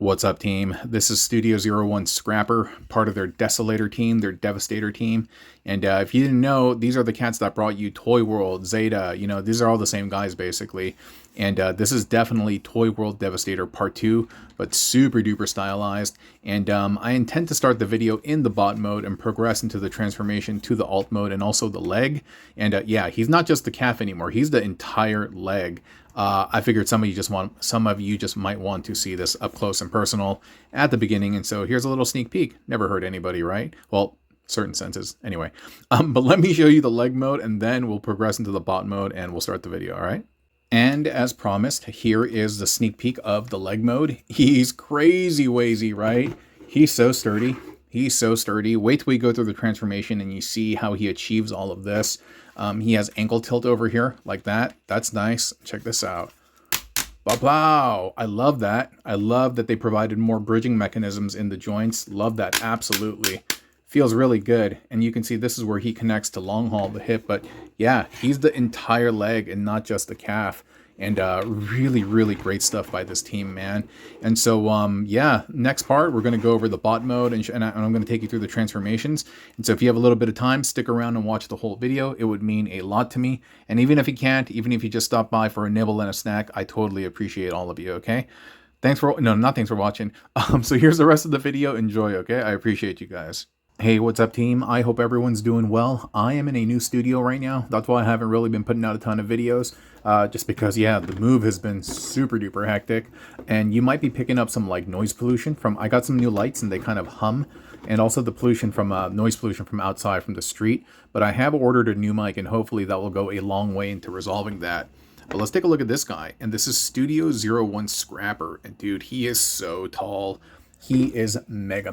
What's up, team? This is Studio 01's Scrapper, part of their Desolator team, their Devastator team. And if you didn't know, these are the cats that brought you Toy World, Zeta, these are all the same guys, basically. And this is definitely Toy World Devastator Part 2, but super duper stylized. And I intend to start the video in the bot mode and progress into the transformation to the alt mode and also the leg. And yeah, he's not just the calf anymore, he's the entire leg. I figured some of you just might want to see this up close and personal at the beginning, and so here's a little sneak peek. Never hurt anybody, right? Well, certain senses, anyway. But let me show you the leg mode, and then we'll progress into the bot mode, and we'll start the video. All right. And as promised, here is the sneak peek of the leg mode. He's crazy wazy, right? He's so sturdy. He's so sturdy. Wait till we go through the transformation and you see how he achieves all of this. He has ankle tilt over here like that. That's nice. Check this out. Wow, I love that. I love that they provided more bridging mechanisms in the joints. Love that, absolutely. Feels really good. And you can see this is where he connects to long haul, the hip. But yeah, he's the entire leg and not just the calf. And really, really great stuff by this team, man. And so, yeah, next part, we're going to go over the bot mode, and I'm going to take you through the transformations. And so if you have a little bit of time, stick around and watch the whole video. It would mean a lot to me. And even if you can't, even if you just stop by for a nibble and a snack, I totally appreciate all of you, okay? Thanks for watching. So here's the rest of the video. Enjoy, okay? I appreciate you guys. Hey, what's up, team? I hope everyone's doing well. I am in a new studio right now. That's why I haven't really been putting out a ton of videos. Just because, yeah, the move has been super duper hectic. And you might be picking up some like noise pollution from, I got some new lights and they kind of hum. And also the pollution from, noise pollution from outside from the street. But I have ordered a new mic and hopefully that will go a long way into resolving that. But let's take a look at this guy. And this is Studio 01's Scrapper. And dude, he is so tall. He is mega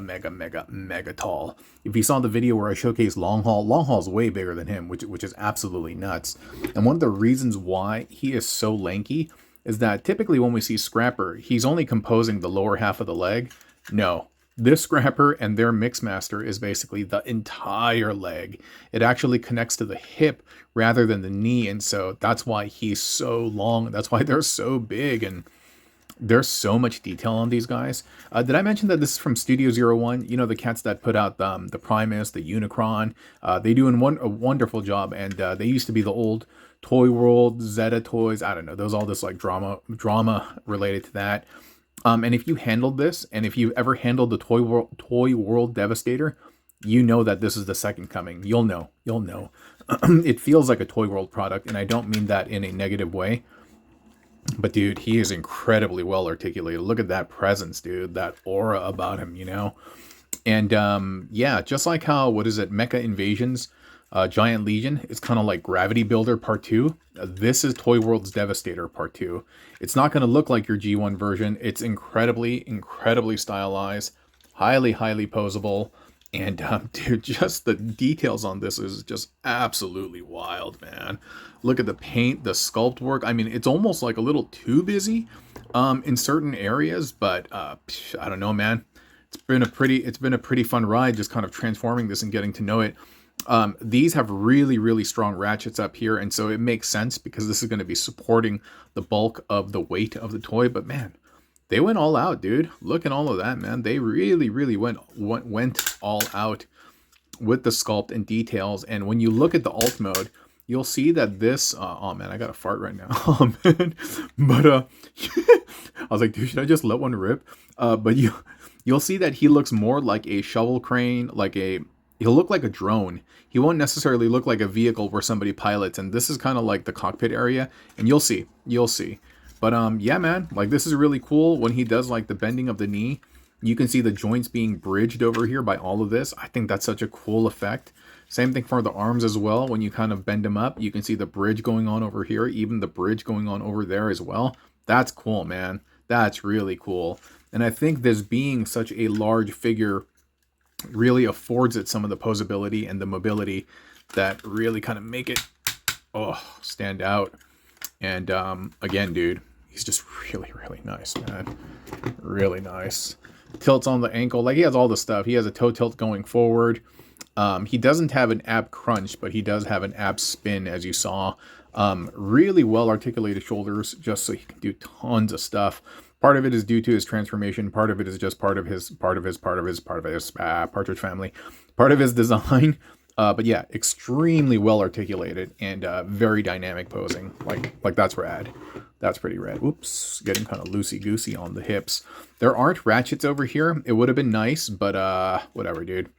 tall. If you saw the video where I showcased Long Haul is way bigger than him, which is absolutely nuts. And one of the reasons why he is so lanky is that typically when we see Scrapper, he's only composing the lower half of the leg. No, this Scrapper and their Mixmaster is basically the entire leg. It actually connects to the hip rather than the knee, and so that's why he's so long. That's why they're so big, and there's so much detail on these guys. Did I mention that this is from Studio 01? You know, the cats that put out the Primus, the Unicron. They do a wonderful job, and they used to be the old Toy World, Zeta toys. I don't know. There's all this like drama related to that. And if you handled this, and if you've ever handled the Toy World Devastator, you know that this is the second coming. You'll know. It feels like a Toy World product, and I don't mean that in a negative way. But dude, he is incredibly well articulated. Look at that presence, dude. That aura about him, And yeah, just like how, Mecha Invasions, Giant Legion, it's kind of like Gravity Builder Part 2. This is Toy World's Devastator Part 2. It's not going to look like your G1 version. It's incredibly stylized, highly posable. And dude, just the details on this is just absolutely wild, man. Look at the paint, the sculpt work. I mean, it's almost like a little too busy in certain areas, but I don't know, man. It's been a pretty fun ride, just kind of transforming this and getting to know it. These have really strong ratchets up here, and so it makes sense because this is going to be supporting the bulk of the weight of the toy. But man, they went all out, dude. Look at all of that, man. They really went all out with the sculpt and details. And when you look at the alt mode, you'll see that this, oh man, I got a fart right now. Oh man. But I was like, dude, should I just let one rip? But you'll see that he looks more like a shovel crane, he'll look like a drone. He won't necessarily look like a vehicle where somebody pilots. And this is kind of like the cockpit area. And you'll see. But yeah, man, like this is really cool. When he does like the bending of the knee, you can see the joints being bridged over here by all of this. I think that's such a cool effect. Same thing for the arms as well. When you kind of bend them up, you can see the bridge going on over here, even the bridge going on over there as well. That's cool, man. That's really cool. And I think this being such a large figure really affords it some of the posability and the mobility that really kind of make it stand out. And again, dude, he's just really nice, man. Really nice. Tilts on the ankle. Like, he has all the stuff. He has a toe tilt going forward. He doesn't have an ab crunch, but he does have an ab spin, as you saw. Really well articulated shoulders, just so he can do tons of stuff. Part of it is due to his transformation. Part of it is just part of his Partridge Family. Part of his design. But yeah, extremely well articulated and very dynamic posing. Like that's rad. That's pretty rad. Oops, getting kind of loosey-goosey on the hips. There aren't ratchets over here. It would have been nice, but whatever, dude.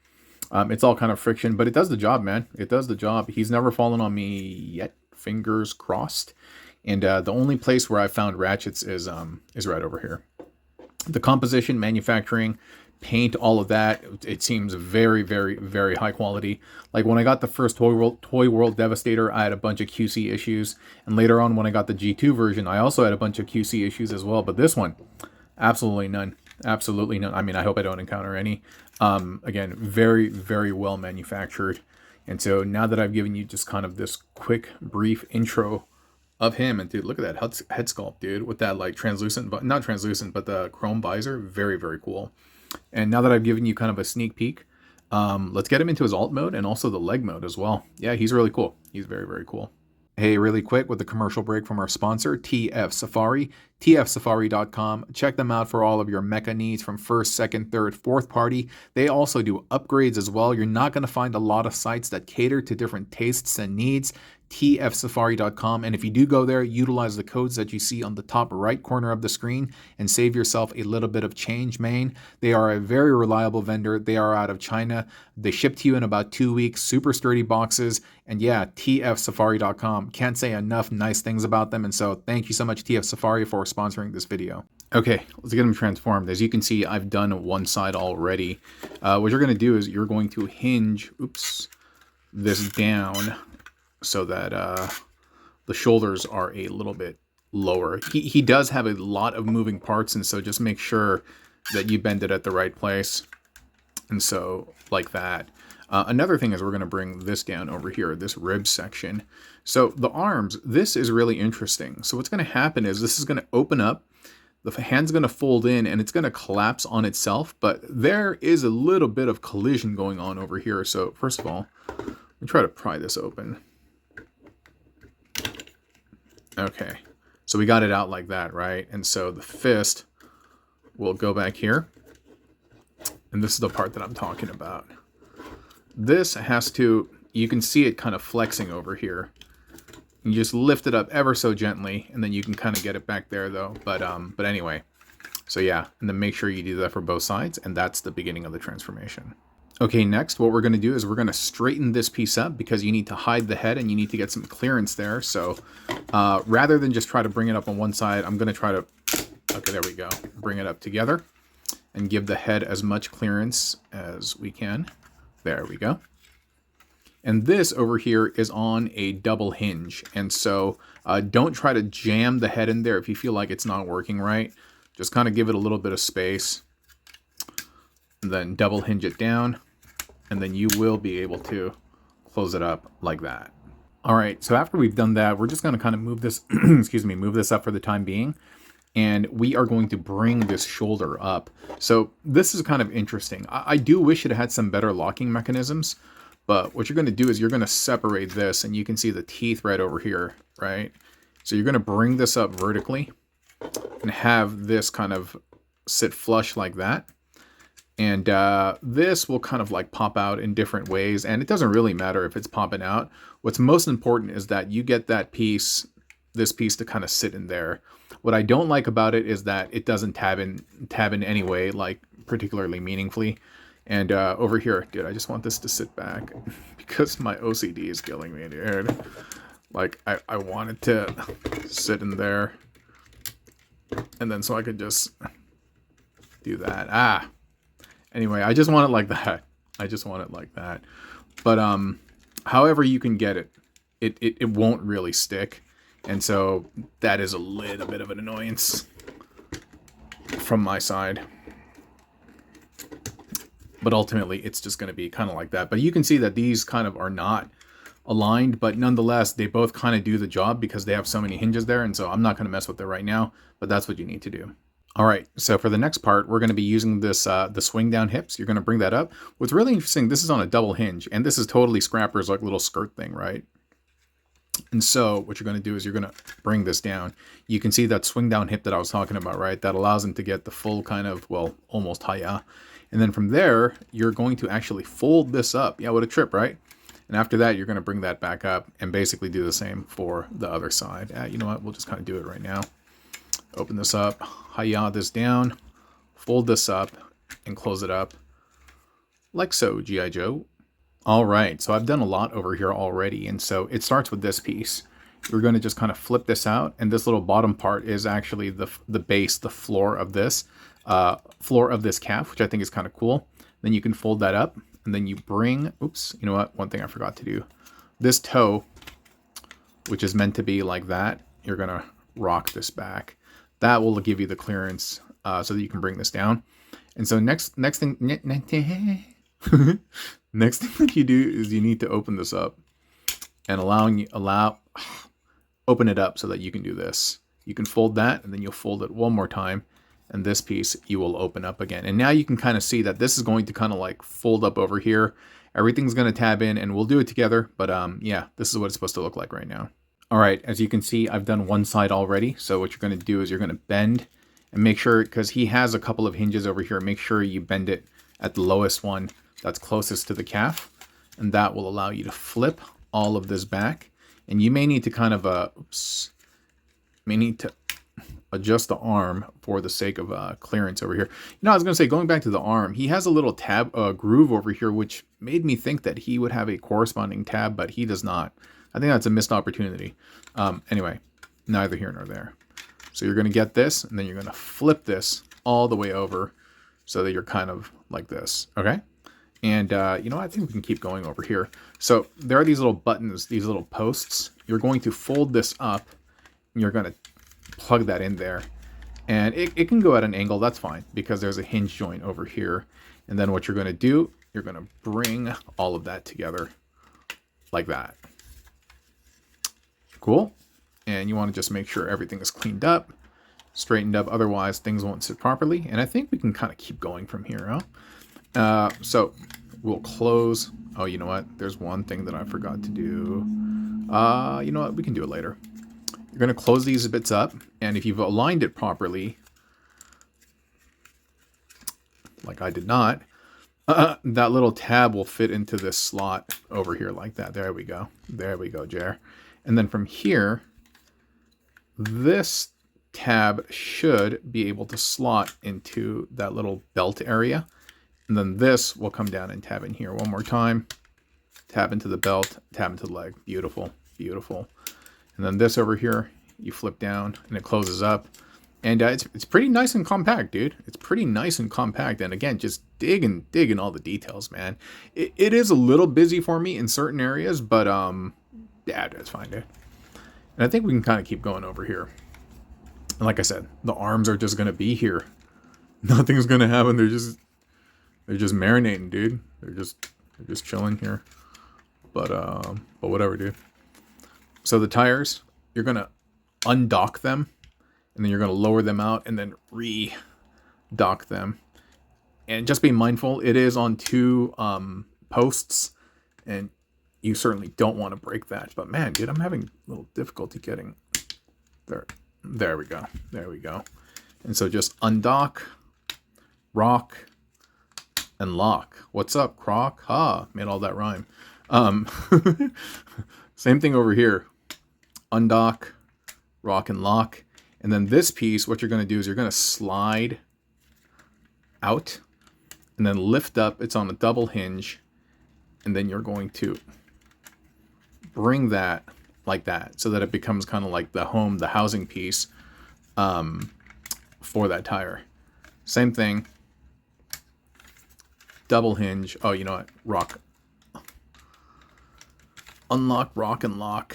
It's all kind of friction, but it does the job, man. It does the job. He's never fallen on me yet. Fingers crossed. And the only place where I found ratchets is right over here. The composition, manufacturing, paint, all of that, it seems very, very, very high quality. Like when I got the first Toy World Devastator, I had a bunch of QC issues. And later on, when I got the G2 version, I also had a bunch of QC issues as well. But this one, absolutely none. Absolutely none. I mean, I hope I don't encounter any. Again, very, very well manufactured. And so now that I've given you just kind of this quick, brief intro of him, and dude, look at that head sculpt, dude, with that like translucent, but not translucent, but the chrome visor, very, very cool. And now that I've given you kind of a sneak peek, let's get him into his alt mode and also the leg mode as well. Yeah, he's really cool. He's very, very cool. Hey, really quick with the commercial break from our sponsor, TF Safari, tfsafari.com. Check them out for all of your mecha needs from first, second, third, fourth party. They also do upgrades as well. You're not going to find a lot of sites that cater to different tastes and needs. tfsafari.com. And if you do go there, utilize the codes that you see on the top right corner of the screen and save yourself a little bit of change, man. They are a very reliable vendor. They are out of China. They ship to you in about 2 weeks, super sturdy boxes. And yeah, tfsafari.com. Can't say enough nice things about them. And so thank you so much, TF Safari, for sponsoring this video. Okay, let's get them transformed. As you can see, I've done one side already. What you're going to do is you're going to hinge, this down so that the shoulders are a little bit lower. He does have a lot of moving parts, and so just make sure that you bend it at the right place. And so like that. Another thing is we're going to bring this down over here, this rib section. So the arms, this is really interesting. So what's going to happen is this is going to open up, the hand's going to fold in, and it's going to collapse on itself. But there is a little bit of collision going on over here. So first of all, let me try to pry this open. Okay, so we got it out like that, right? And so the fist will go back here. And this is the part that I'm talking about. This has to, you can see it kind of flexing over here. You just lift it up ever so gently, and then you can kind of get it back there though. But anyway, so yeah, and then make sure you do that for both sides, and that's the beginning of the transformation. Okay, next what we're going to do is we're going to straighten this piece up because you need to hide the head and you need to get some clearance there. So rather than just try to bring it up on one side, I'm going to try to, okay, there we go, bring it up together and give the head as much clearance as we can. There we go. And this over here is on a double hinge. And so don't try to jam the head in there if you feel like it's not working right. Just kind of give it a little bit of space. And then double hinge it down. And then you will be able to close it up like that. All right, so after we've done that, we're just going to kind of move this, excuse me, move this up for the time being. And we are going to bring this shoulder up. So this is kind of interesting. I do wish it had some better locking mechanisms. But what you're going to do is you're going to separate this, and you can see the teeth right over here, right? So you're going to bring this up vertically and have this kind of sit flush like that. And this will kind of like pop out in different ways. And it doesn't really matter if it's popping out. What's most important is that you get that piece, this piece to kind of sit in there. What I don't like about it is that it doesn't tab in any way, like particularly meaningfully. And over here, dude, I just want this to sit back because my OCD is killing me, dude. Like, I want it to sit in there. And then so I could just do that. Anyway, I just want it like that. I just want it like that. But however you can get it, it won't really stick. And so that is a little bit of an annoyance from my side. But ultimately, it's just going to be kind of like that. But you can see that these kind of are not aligned. But nonetheless, they both kind of do the job because they have so many hinges there. And so I'm not going to mess with it right now. But that's what you need to do. All right, so for the next part, we're going to be using this the swing down hips. You're going to bring that up. What's really interesting, this is on a double hinge. And this is totally Scrapper's like little skirt thing, right? And so what you're going to do is you're going to bring this down. You can see that swing down hip that I was talking about, right? That allows him to get the full kind of, well, almost haya. And then from there, you're going to actually fold this up. Yeah, what a trip, right? And after that, you're going to bring that back up and basically do the same for the other side. You know what? We'll just kind of do it right now. Open this up, haya this down, fold this up, and close it up like so, G.I. Joe. All right, so I've done a lot over here already, and so it starts with this piece. We're going to just kind of flip this out, and this little bottom part is actually the base, the floor of this calf, which I think is kind of cool. Then you can fold that up, and then you bring, oops, you know what? One thing I forgot to do. This toe, which is meant to be like that, you're going to rock this back. That will give you the clearance so that you can bring this down. And so next thing, next thing that you do is you need to open this up and open it up so that you can do this. You can fold that, and then you'll fold it one more time, and this piece you will open up again. And now you can kind of see that this is going to kind of like fold up over here. Everything's going to tab in, and we'll do it together. But yeah, this is what it's supposed to look like right now. All right, as you can see, I've done one side already. So what you're going to do is you're going to bend and make sure, because he has a couple of hinges over here, make sure you bend it at the lowest one that's closest to the calf. And that will allow you to flip all of this back. And you may need to kind of, adjust the arm for the sake of clearance over here. You know, I was going to say, going back to the arm, he has a little tab, groove over here, which made me think that he would have a corresponding tab, but he does not. I think that's a missed opportunity. Anyway, neither here nor there. So you're going to get this, and then you're going to flip this all the way over so that you're kind of like this, okay? And, you know, I think we can keep going over here. So there are these little buttons, these little posts. You're going to fold this up, and you're going to plug that in there. And it can go at an angle, that's fine, because there's a hinge joint over here. And then what you're going to do, you're going to bring all of that together like that. Cool. And you want to just make sure everything is cleaned up, straightened up, otherwise things won't sit properly. And I think we can kind of keep going from here, huh? So we'll close. Oh, you know what? There's one thing that I forgot to do. You know what? We can do it later. You're going to close these bits up, and if you've aligned it properly, like I did not, that little tab will fit into this slot over here like that. There we go. There we go, Jer. And then from here, this tab should be able to slot into that little belt area. And then this will come down and tab in here one more time. Tab into the belt, tab into the leg. Beautiful, beautiful. And then this over here, you flip down and it closes up. And it's pretty nice and compact, dude. It's pretty nice and compact. And again, just dig in all the details, man. It is a little busy for me in certain areas, but yeah, it's fine, dude. And I think we can kind of keep going over here. And like I said, the arms are just going to be here. Nothing's going to happen. They're just marinating, dude. They're just chilling here. But whatever, dude. So the tires, you're going to undock them, and then you're going to lower them out and then re-dock them. And just be mindful, it is on two posts, and you certainly don't want to break that. But man, dude, I'm having a little difficulty getting there. There we go. There we go. And so just undock, rock, and lock. What's up, Croc? Ha, made all that rhyme. Same thing over here. Undock, rock, and lock. And then this piece, what you're going to do is you're going to slide out and then lift up. It's on a double hinge. And then you're going to bring that like that so that it becomes kind of like the housing piece for that tire. Same thing. Double hinge. Oh, you know what? Rock. Unlock, rock, and lock.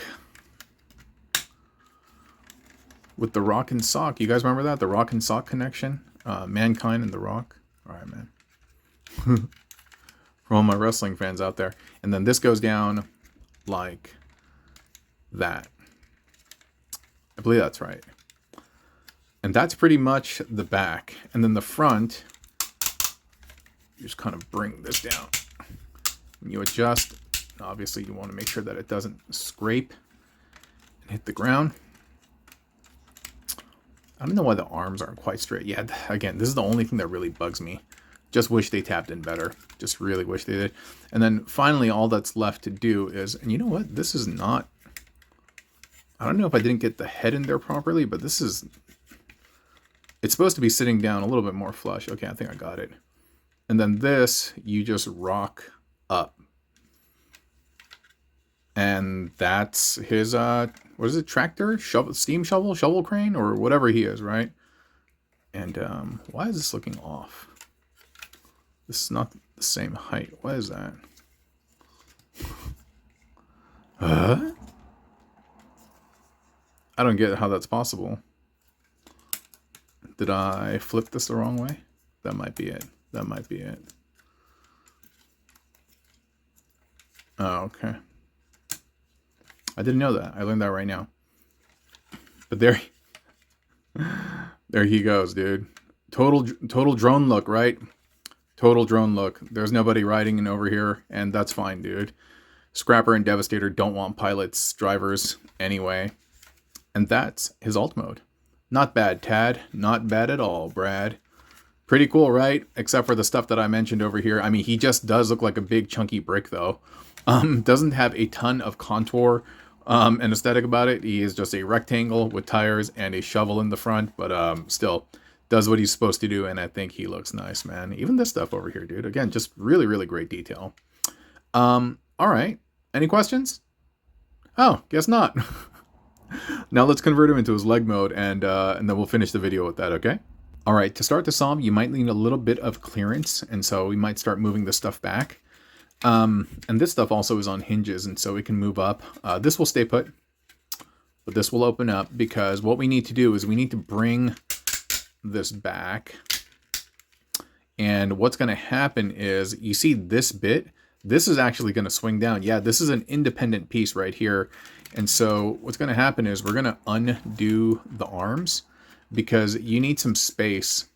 With the rock and sock. You guys remember that? The rock and sock connection? Mankind and the Rock. All right, man. For all my wrestling fans out there. And then this goes down like that. I believe that's right. And that's pretty much the back. And then the front, you just kind of bring this down. When you adjust, obviously you want to make sure that it doesn't scrape. hit the ground. I don't know why the arms aren't quite straight. Yeah, again, this is the only thing that really bugs me. Just wish they tapped in better. Just really wish they did. And then finally, all that's left to do is, and you know what? This is not, I don't know if I didn't get the head in there properly, but this is, it's supposed to be sitting down a little bit more flush. Okay, I think I got it. And then this, you just rock up. And that's his, what is it, tractor? Shovel, steam shovel? Shovel crane? Or whatever he is, right? And why is this looking off? This is not the same height. What is that? I don't get how that's possible. Did I flip this the wrong way? That might be it. That might be it. Oh, okay. I didn't know that. I learned that right now. But there he goes, dude. Total drone look, right? Total drone look. There's nobody riding in over here, and that's fine, dude. Scrapper and Devastator don't want pilots, drivers, anyway. And that's his alt mode. Not bad, Tad. Not bad at all, Brad. Pretty cool, right? Except for the stuff that I mentioned over here. I mean, he just does look like a big chunky brick, though. Doesn't have a ton of contour and aesthetic about it. He is just a rectangle with tires and a shovel in the front, but still does what he's supposed to do, and I think he looks nice, man. Even this stuff over here, dude. Again, just really, really great detail. All right. Any questions? Oh, guess not. Now let's convert him into his leg mode, and then we'll finish the video with that, okay? All right, to start this off, you might need a little bit of clearance, and so we might start moving this stuff back. And this stuff also is on hinges, and so it can move up. This will stay put, but this will open up, because what we need to do is we need to bring this back. And what's going to happen is, you see this bit, this is actually going to swing down. Yeah, this is an independent piece right here. And so what's going to happen is we're going to undo the arms, because you need some space.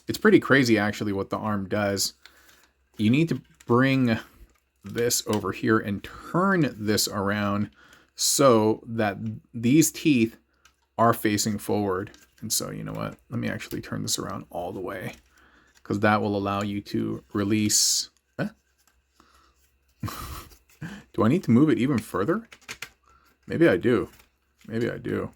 It's pretty crazy, actually, what the arm does. You need to bring this over here and turn this around so that these teeth are facing forward. And so, you know what? Let me actually turn this around all the way, because that will allow you to release. Do I need to move it even further? Maybe I do. Maybe I do.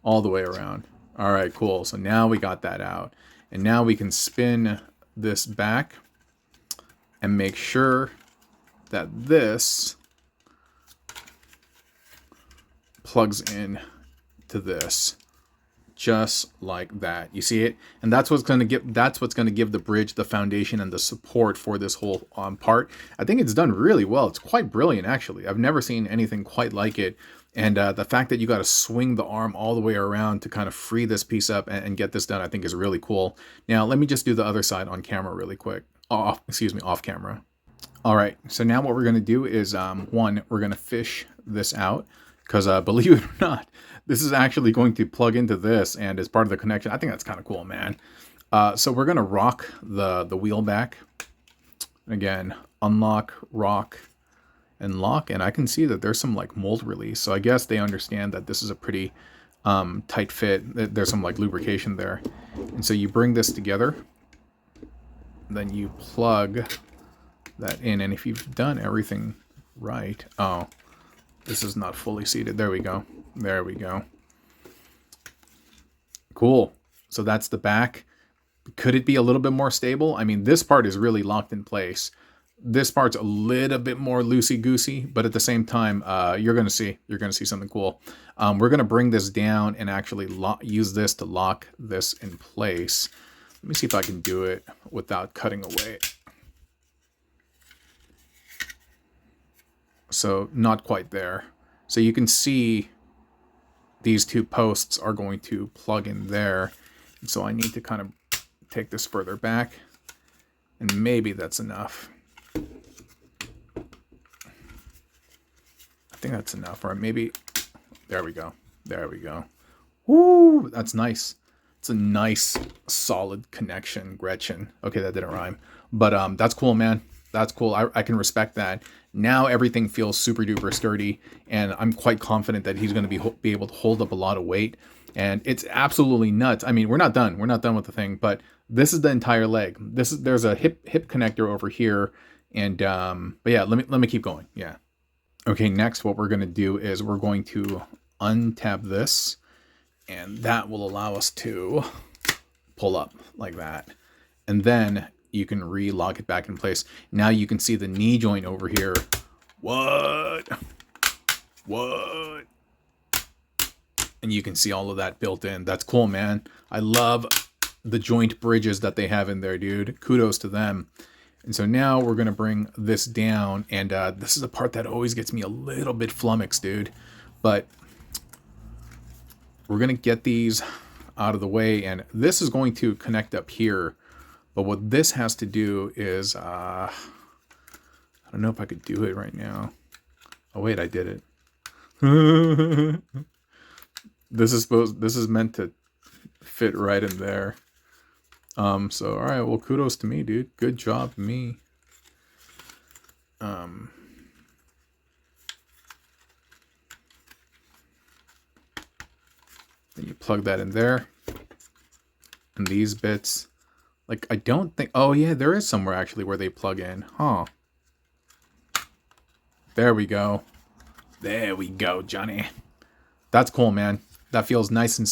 All the way around. All right, cool. So now we got that out. And now we can spin this back and make sure that this plugs in to this. Just like that. You see it? And that's what's going to give the bridge the foundation and the support for this whole part. I think it's done really well. It's quite brilliant, actually. I've never seen anything quite like it. And the fact that you got to swing the arm all the way around to kind of free this piece up and get this done, I think is really cool. Now, let me just do the other side on camera really quick. Off camera. All right, so now what we're going to do is, one, we're going to fish this out, because believe it or not, this is actually going to plug into this, and as part of the connection, I think that's kind of cool, man. So we're going to rock the wheel back. Again, unlock, rock, and lock, and I can see that there's some like mold release, so I guess they understand that this is a pretty tight fit. There's some like lubrication there. And so you bring this together, then you plug that in, and if you've done everything right, oh, this is not fully seated. There we go. There we go. Cool. So that's the back. Could it be a little bit more stable? I mean, this part is really locked in place. This part's a little bit more loosey-goosey, but at the same time, you're going to see something cool. We're going to bring this down and actually use this to lock this in place. Let me see if I can do it without cutting away. So not quite there. So you can see these two posts are going to plug in there. And so I need to kind of take this further back, and maybe that's enough. I think that's enough, or maybe, there we go. There we go. Woo, that's nice. It's a nice, solid connection, Gretchen. Okay, that didn't rhyme, but that's cool, man. That's cool. I can respect that. Now everything feels super duper sturdy, and I'm quite confident that he's going to be able to hold up a lot of weight. And it's absolutely nuts. I mean, we're not done. We're not done with the thing, but this is the entire leg. There's a hip connector over here, and but yeah, let me keep going. Yeah. Okay, next what we're going to do is we're going to untab this, and that will allow us to pull up like that. And then you can re-lock it back in place. Now you can see the knee joint over here. What? And you can see all of that built in. That's cool, man. I love the joint bridges that they have in there, dude. Kudos to them. And so now we're going to bring this down. And this is the part that always gets me a little bit flummoxed, dude. But we're going to get these out of the way. And this is going to connect up here. But what this has to do is... I don't know if I could do it right now. Oh, wait, I did it. This is meant to fit right in there. So, all right, well, kudos to me, dude. Good job, me. Then you plug that in there. And these bits, like, I don't think, oh yeah, there is somewhere actually where they plug in. Huh. There we go. There we go, Johnny. That's cool, man. That feels nice and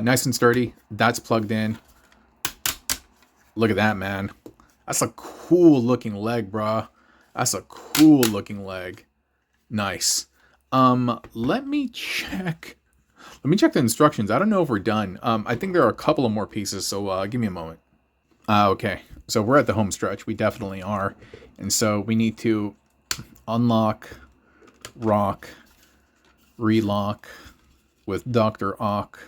nice and sturdy. That's plugged in. Look at that, man. That's a cool looking leg, bruh. That's a cool looking leg. Nice. Let me check the instructions. I don't know if we're done. I think there are a couple of more pieces, so give me a moment. Okay. So we're at the home stretch. We definitely are. And so we need to unlock, rock, relock with Dr. Ock,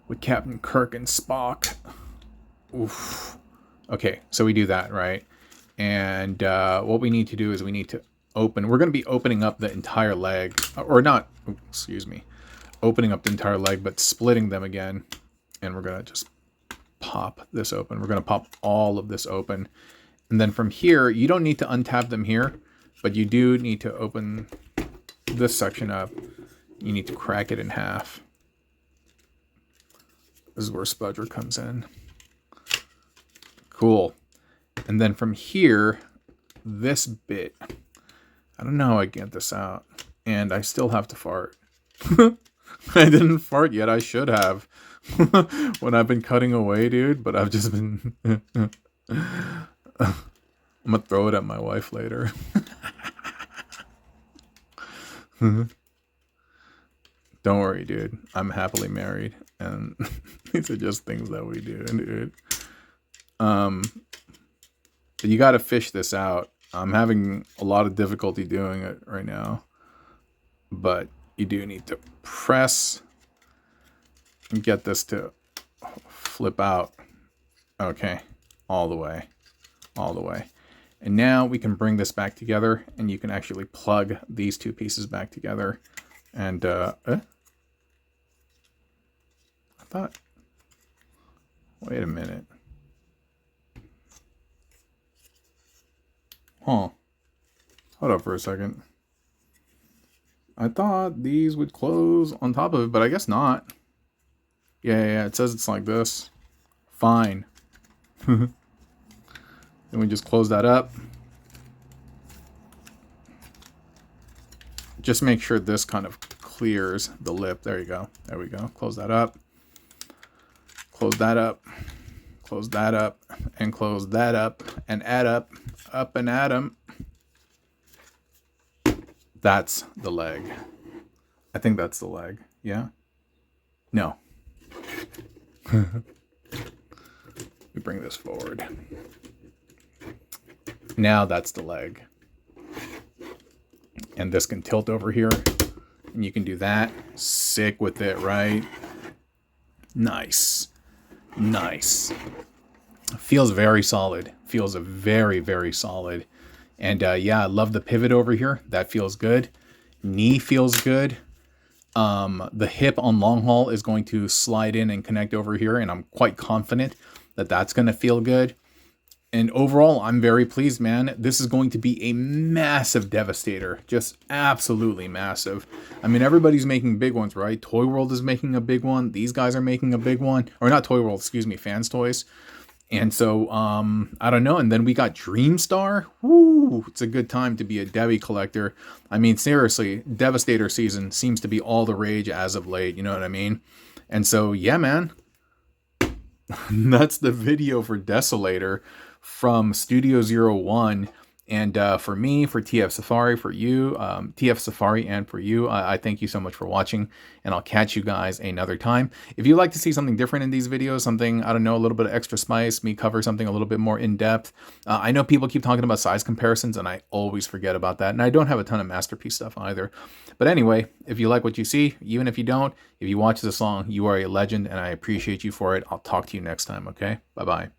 with Captain Kirk and Spock. Oof. Okay, so we do that, right? And what we need to do is we need to open. We're going to be opening up the entire leg, or not, excuse me, opening up the entire leg, but splitting them again. And we're going to just pop this open. We're going to pop all of this open. And then from here, you don't need to untab them here, but you do need to open this section up. You need to crack it in half. This is where Spudger comes in. Cool. And then from here, this bit, I don't know how I get this out. And I still have to fart. I didn't fart yet. I should have. When I've been cutting away, dude. But I've just been... I'm going to throw it at my wife later. Don't worry, dude. I'm happily married. And these are just things that we do, dude. But you got to fish this out. I'm having a lot of difficulty doing it right now. But you do need to press and get this to flip out. Okay. All the way. All the way. And now we can bring this back together, and you can actually plug these two pieces back together. And, I thought, wait a minute. Huh. Hold up for a second. I thought these would close on top of it, but I guess not. Yeah, it says it's like this. Fine. Then we just close that up. Just make sure this kind of clears the lip. There you go. There we go. Close that up. Close that up. Close that up. And close that up. And add up. Up and add 'em. That's the leg. I think that's the leg. Yeah? No. We bring this forward. Now that's the leg. And this can tilt over here. And you can do that. Sick with it, right? Nice. Nice. Feels very solid. Feels very, very solid. And yeah, I love the pivot over here. That feels good. Knee feels good. The hip on long haul is going to slide in and connect over here. And I'm quite confident that that's going to feel good. And overall, I'm very pleased, man. This is going to be a massive Devastator. Just absolutely massive. I mean, everybody's making big ones, right? Toy World is making a big one. These guys are making a big one. Or not Toy World, excuse me, Fans Toys. And so, I don't know. And then we got Dreamstar. Woo! It's a good time to be a Devi collector. I mean, seriously, Devastator season seems to be all the rage as of late. You know what I mean? And so, yeah, man. That's the video for Desolator from Studio 01. And for me, for TF Safari, for you, TF Safari, and for you, I thank you so much for watching, and I'll catch you guys another time. If you'd like to see something different in these videos, something, I don't know, a little bit of extra spice, me cover something a little bit more in depth. I know people keep talking about size comparisons, and I always forget about that. And I don't have a ton of Masterpiece stuff either. But anyway, if you like what you see, even if you don't, if you watch this long, you are a legend, and I appreciate you for it. I'll talk to you next time, okay? Bye-bye.